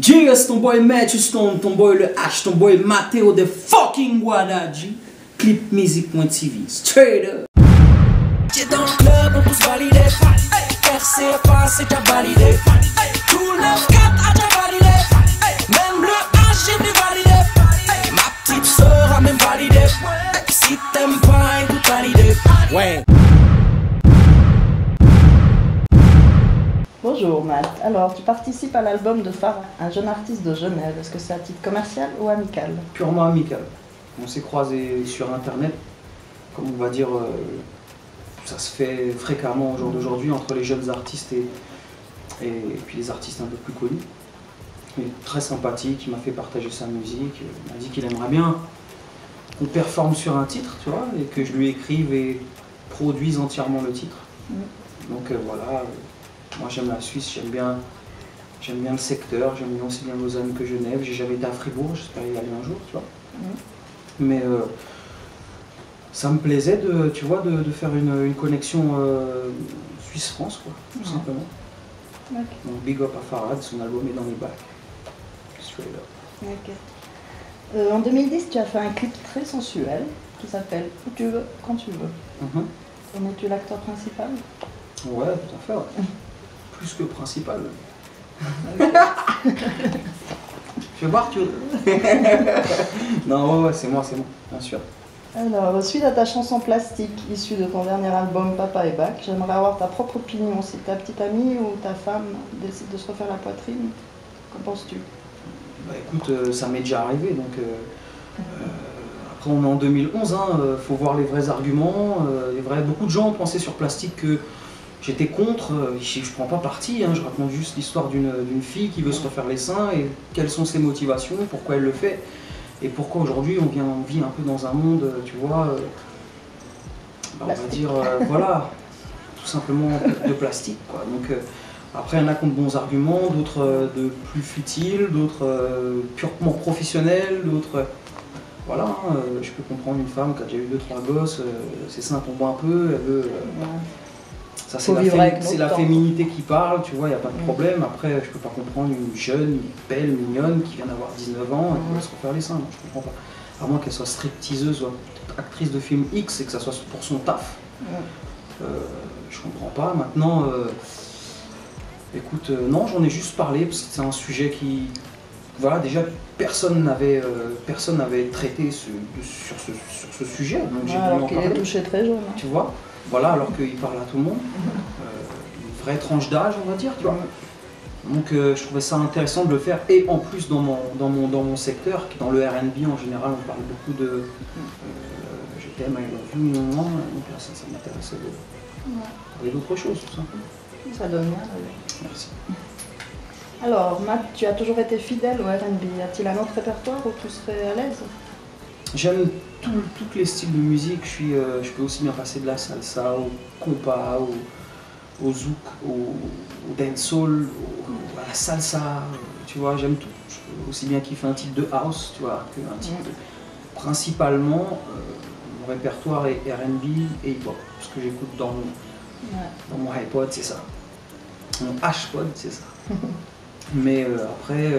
G, c'est ton boy Matthew Stone, ton boy le H, ton boy Matteo de fucking Guadaji. Clipmusic.tv, straight up. J'ai dans le club, on tous validé. Percé, passé, t'as validé. Tout le 9-4 a déjà validé. Même le H, j'ai plus validé. Ma petite sœur a même validé. Si t'aimes pas, écoute validé. Ouais. Bonjour Matt, alors tu participes à l'album de Farah, un jeune artiste de Genève. Est-ce que c'est à titre commercial ou amical? Purement amical. On s'est croisés sur internet, comme on va dire, ça se fait fréquemment au jour d'aujourd'hui entre les jeunes artistes et puis les artistes un peu plus connus. Il est très sympathique, il m'a fait partager sa musique, il m'a dit qu'il aimerait bien qu'on performe sur un titre, tu vois, et que je lui écrive et produise entièrement le titre. Donc voilà. Moi j'aime la Suisse, j'aime bien le secteur, j'aime bien aussi bien Lausanne que Genève. J'ai jamais été à Fribourg, j'espère y aller un jour, tu vois. Mais ça me plaisait de, tu vois, de faire une connexion Suisse-France, quoi, tout simplement. Okay. Donc big up à Farad, son album est dans les bacs. Straight up. Okay. En 2010, tu as fait un clip très sensuel qui s'appelle Où tu veux, quand tu veux. En es-tu l'acteur principal? Ouais, tout à fait, ouais. Plus que principal. Okay. Tu veux voir, tu veux? Non, ouais, c'est moi, bien sûr. Alors, suite à ta chanson Plastique, issue de ton dernier album Papa et Bac, j'aimerais avoir ta propre opinion. Si ta petite amie ou ta femme décide de se refaire la poitrine, qu'en penses-tu? Bah écoute, ça m'est déjà arrivé, donc après on est en 2011, faut voir les vrais arguments. Beaucoup de gens pensaient sur Plastique que j'étais contre, je prends pas parti, je raconte juste l'histoire d'une fille qui veut se refaire les seins et quelles sont ses motivations, pourquoi elle le fait et pourquoi aujourd'hui on vit un peu dans un monde, tu vois, on va dire, voilà, tout simplement de plastique, quoi. Donc après il y en a qui ont de bons arguments, d'autres de plus futiles, d'autres purement professionnels, d'autres... Voilà, je peux comprendre une femme qui a déjà eu 2-3 gosses, ses seins tombent un peu, elle veut... Ça, c'est la féminité qui parle, tu vois, il n'y a pas de problème. Après, je peux pas comprendre une jeune, belle, mignonne qui vient d'avoir 19 ans et qui va se refaire les seins. Non, je comprends pas. À moins qu'elle soit stripteaseuse ou actrice de film X et que ça soit pour son taf. Je comprends pas. Maintenant, écoute, non, j'en ai juste parlé parce que c'est un sujet qui... Voilà, déjà, personne n'avait traité sur ce sujet. Donc alors qu'il est touché très jeune. Tu vois? Voilà, alors qu'il parle à tout le monde, une vraie tranche d'âge, on va dire, tu vois. Donc je trouvais ça intéressant de le faire, et en plus dans mon secteur, qui dans le R&B en général, on parle beaucoup de je t'aime, I love you, donc là, ça m'intéressait de parler d'autre chose, tout simplement. Ça donne bien. Merci. Alors, Matt, tu as toujours été fidèle au R&B. Y a-t-il un autre répertoire où tu serais à l'aise? J'aime tous les styles de musique, je peux aussi bien passer de la salsa au compas, au zouk, au dancehall, à la salsa, tu vois, j'aime tout. Je peux aussi bien kiffer un type de house, tu vois, qu'un type de... Principalement, mon répertoire est R&B et hip-hop, ce que j'écoute dans mon iPod, c'est ça. Mon H-pod, c'est ça. Mais après...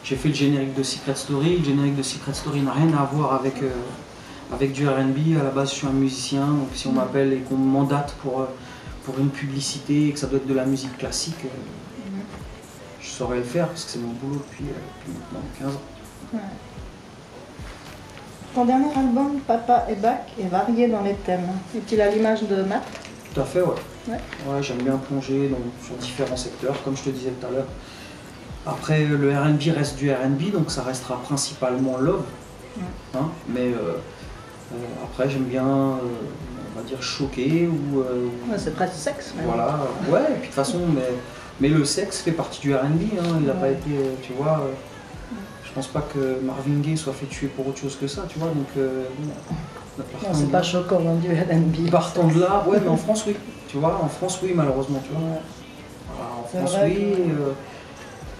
j'ai fait le générique de Secret Story. Le générique de Secret Story n'a rien à voir avec du R&B. À la base, je suis un musicien, donc si on m'appelle et qu'on me mandate pour une publicité et que ça doit être de la musique classique, je saurais le faire parce que c'est mon boulot depuis maintenant 15 ans. Ton dernier album, Papa et Bac, est varié dans les thèmes. Est-il à l'image de Matt? Tout à fait, ouais. Ouais, j'aime bien plonger sur différents secteurs, comme je te disais tout à l'heure. Après, le R&B reste du R&B, donc ça restera principalement love. Mais après, j'aime bien, on va dire, choquer ou... c'est presque sexe, même. Voilà, ouais, et puis de toute façon, mais le sexe fait partie du R&B, il n'a pas été, tu vois... je pense pas que Marvin Gaye soit fait tuer pour autre chose que ça, tu vois, donc... non, c'est pas choquant dans du R&B. Partant de là, ouais, mais en France, oui. Tu vois, en France, oui, malheureusement, tu vois. Voilà, en France, oui.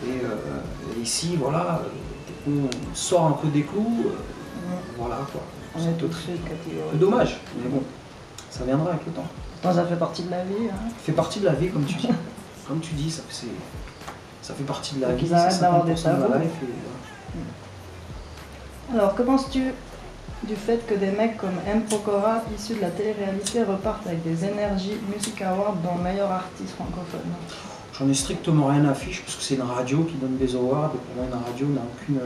Et ici, voilà, on sort un peu des clous, voilà quoi. C'est un peu dommage, mais bon, ça viendra avec le temps. Ça fait partie de la vie. Ça fait partie de la vie, comme tu dis. Comme tu dis, Ça fait partie de la Donc, vie. ils arrêtent c'est d'avoir des 50% de la tabous. life, Alors, que penses-tu du fait que des mecs comme M. Pokora, issus de la télé-réalité, repartent avec des énergies Music Awards dans meilleur artiste francophone? J'en ai strictement rien à fiche parce que c'est une radio qui donne des awards et pour moi une radio n'a aucune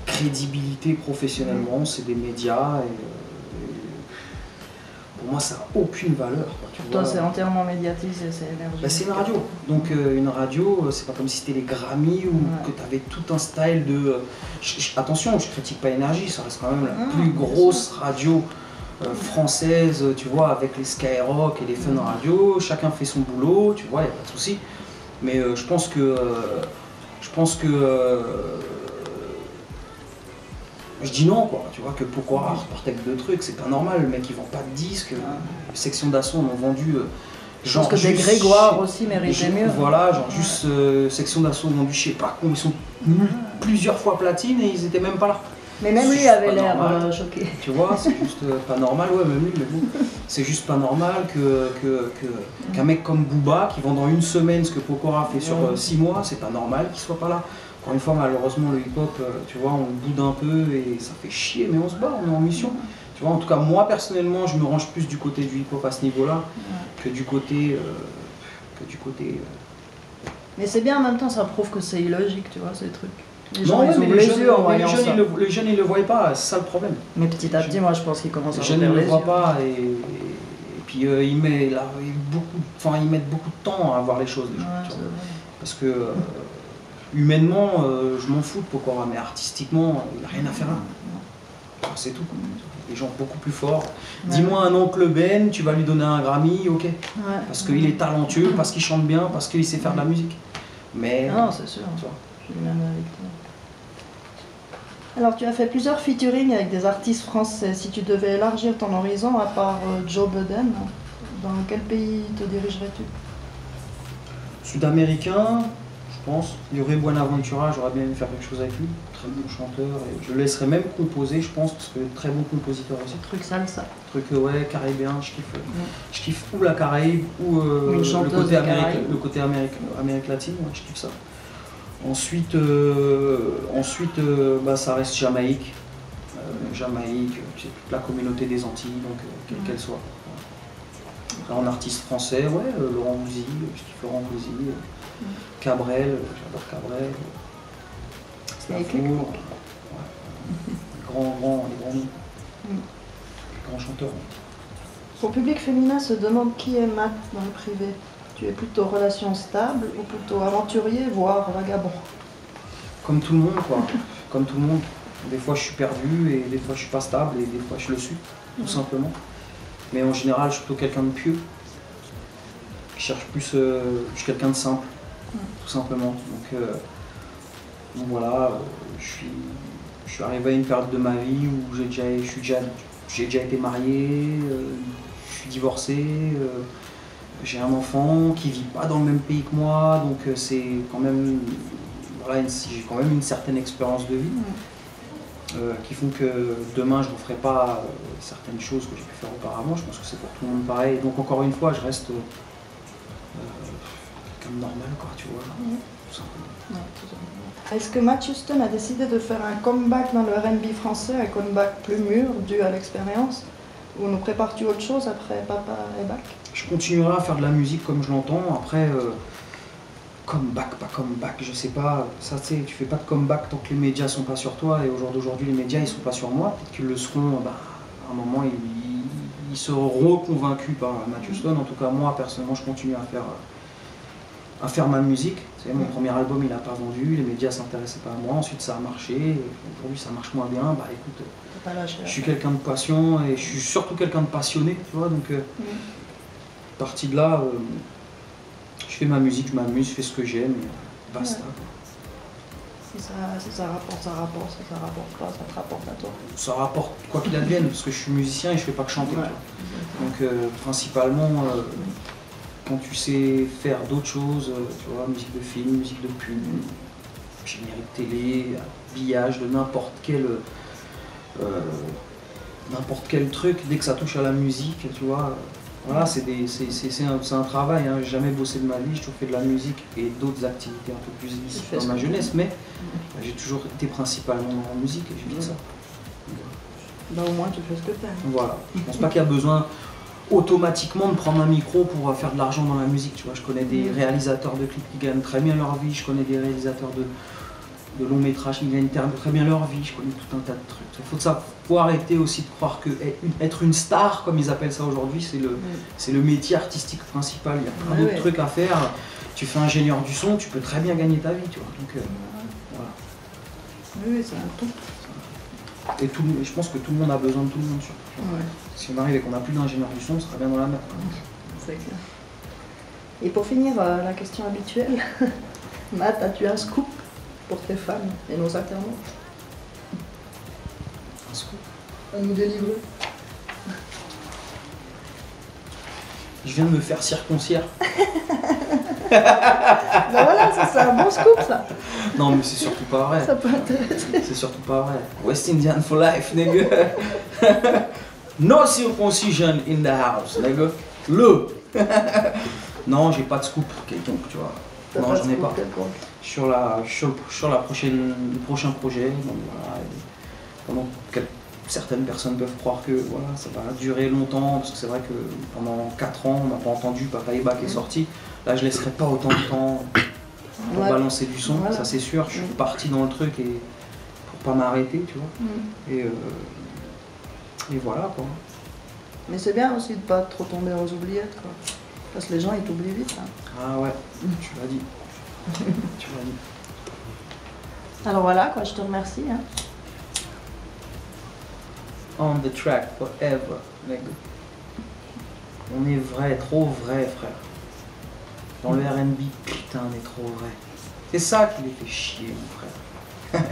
crédibilité professionnellement, c'est des médias et pour moi ça n'a aucune valeur. Quoi, tu Pour vois. toi, c'est entièrement médiatisé, c'est énergie. Bah, c'est une radio, donc une radio, c'est pas comme si c'était les Grammy ou que tu avais tout un style de... attention, je critique pas Énergie, ça reste quand même la plus grosse radio française, tu vois, avec les Skyrock et les Fun Radio, chacun fait son boulot, tu vois, il n'y a pas de souci. Mais je pense que... je dis non, quoi, tu vois, que pourquoi repartir avec deux trucs, c'est pas normal, le mec il vend pas de disques, Section d'Assaut en ont vendu... je pense que des Grégoire aussi méritaient mieux. Voilà, genre juste Section d'Assaut vendu, je sais pas, ils sont plusieurs fois platine et ils étaient même pas là. Mais même lui avait l'air choqué. Tu vois, c'est juste pas normal, ouais, même lui, mais bon, c'est juste pas normal qu'un mec comme Booba, qui vend dans une semaine ce que Pokora fait sur 6 mois, c'est pas normal qu'il soit pas là. Encore une fois, malheureusement, le hip-hop, tu vois, on boude un peu et ça fait chier, mais on se bat, on est en mission. Tu vois, en tout cas, moi, personnellement, je me range plus du côté du hip-hop à ce niveau-là que du côté... Mais c'est bien, en même temps, ça prouve que c'est illogique, tu vois, ces trucs. Les gens, non, ils ouvrent les yeux en voyant ça. Les jeunes, ils le voient pas, c'est ça le problème. Mais petit à petit, moi, je pense qu'ils commencent à les jeunes, ils ouvrir le les voient yeux. pas et puis ils mettent beaucoup de temps à voir les choses, les gens, tu vois. Parce que humainement, je m'en fous de Pokora, mais artistiquement, il n'a rien à faire là. Alors, c'est tout. Des gens beaucoup plus forts. Dis-moi un oncle Ben, tu vas lui donner un Grammy, ok. Parce qu'il est talentueux, parce qu'il chante bien, parce qu'il sait faire de la musique. Mais... non, c'est sûr. Tu vois. Je suis même avec toi. Alors, tu as fait plusieurs featuring avec des artistes français. Si tu devais élargir ton horizon, à part Joe Budden, dans quel pays te dirigerais-tu? Sud-américain, je pense. Yuri Buenaventura, j'aurais bien aimé faire quelque chose avec lui. Très bon chanteur. Et je le laisserais même composer, je pense, parce que très bon compositeur aussi. Truc salsa. Truc, ouais, caribéen, je kiffe. Je kiffe ou la Caraïbe ou Une chanteuse de Caraïbes. le côté Amérique latine, ouais, je kiffe ça. Ensuite, ça reste Jamaïque. Jamaïque, c'est toute la communauté des Antilles, donc quelle qu'elle soit. Là, en artiste français, ouais, Laurent Voulzy, je kiffe Laurent Voulzy, Cabrel, j'adore Cabrel, Stafour, les grands noms, les grands chanteurs. Ton public féminin se demande qui est Matt dans le privé. Tu es plutôt relation stable ou plutôt aventurier, voire vagabond? Comme tout le monde, quoi. Comme tout le monde. Des fois je suis perdu et des fois je suis pas stable et des fois je le suis, tout simplement. Mais en général je suis plutôt quelqu'un de pieux. Je cherche plus, je suis quelqu'un de simple, tout simplement. Donc voilà, je suis arrivé à une période de ma vie où j'ai déjà été marié, je suis divorcé. J'ai un enfant qui vit pas dans le même pays que moi, donc c'est quand même, voilà, j'ai quand même une certaine expérience de vie qui font que demain je ne referai pas certaines choses que j'ai pu faire auparavant. Je pense que c'est pour tout le monde pareil. Donc encore une fois, je reste quelqu'un de normal, quoi, tu vois, tout simplement. Est-ce que Matt Houston a décidé de faire un comeback dans le R&B français, un comeback plus mûr, dû à l'expérience? Ou nous prépares-tu autre chose après Papa et Bac? Je continuerai à faire de la musique comme je l'entends. Après, comeback, pas comeback, je sais pas. Ça, tu sais, tu fais pas de comeback tant que les médias sont pas sur toi. Et au jour d'aujourd'hui, les médias, ils sont pas sur moi. Peut-être qu'ils le seront, à un moment, ils seront reconvaincus par Matt Houston. En tout cas, moi, personnellement, je continue à faire ma musique. Tu sais, mon premier album, il a pas vendu. Les médias s'intéressaient pas à moi. Ensuite, ça a marché. Aujourd'hui, ça marche moins bien. Bah, écoute... Je suis quelqu'un de patient et je suis surtout quelqu'un de passionné, tu vois, donc partie de là, je fais ma musique, je m'amuse, je fais ce que j'aime et basta. Si ça rapporte, ça rapporte, si ça rapporte pas, ça te rapporte à toi. Ça rapporte quoi qu'il advienne, parce que je suis musicien et je fais pas que chanter. Donc principalement, quand tu sais faire d'autres choses, tu vois, musique de film, musique de pub, générique télé, habillage de n'importe quel truc, dès que ça touche à la musique, tu vois, Voilà, c'est un travail, hein. J'ai jamais bossé de ma vie, j'ai toujours fait de la musique et d'autres activités un peu plus illicites dans ma jeunesse, mais j'ai toujours été principalement dans la musique et j'ai fait ça. Bah, au moins tu fais ce que tu aimes. Voilà, je pense pas qu'il y a besoin automatiquement de prendre un micro pour faire de l'argent dans la musique, tu vois. Je connais des réalisateurs de clips qui gagnent très bien leur vie, je connais des réalisateurs de longs métrages qui gagnent très bien leur vie, je connais tout un tas de trucs. Il faut arrêter aussi de croire que être une star, comme ils appellent ça aujourd'hui, c'est le métier artistique principal. Il y a plein d'autres trucs à faire. Tu fais ingénieur du son, tu peux très bien gagner ta vie, tu vois. Donc, voilà. Oui, c'est un tout. Et je pense que tout le monde a besoin de tout le monde. Ouais. Si on arrive et qu'on n'a plus d'ingénieur du son, on sera bien dans la merde. C'est clair. Et pour finir, la question habituelle, Matt, as-tu un scoop pour tes fans et nos internautes? Un scoop à nous délivrer? Je viens de me faire circoncire. Ben voilà, c'est un bon scoop ça. Non mais c'est surtout pas vrai. Ça peut intéresser. C'est surtout pas vrai. West Indian for life, nigga. No circoncision in the house, nigga. Non, j'ai pas de scoop quelconque, tu vois. Non, j'en ai pas. Sur le prochain projet, donc voilà. Pendant certaines personnes peuvent croire que voilà, ça va durer longtemps, parce que c'est vrai que pendant 4 ans, on n'a pas entendu Papa et Bac est sorti. Là, je laisserai pas autant de temps pour balancer du son, ça c'est sûr. Je suis parti dans le truc et pour pas m'arrêter, tu vois. Et voilà quoi. Mais c'est bien aussi de pas trop tomber aux oubliettes, quoi. Parce que les gens ils t'oublient vite. Hein. Ah ouais, tu l'as dit. Tu l'as dit. Alors voilà, quoi, je te remercie. Hein. On the track forever, nigga. On est vrai, trop vrai, frère. Dans le R&B, putain, on est trop vrai. C'est ça qui les fait chier, mon frère.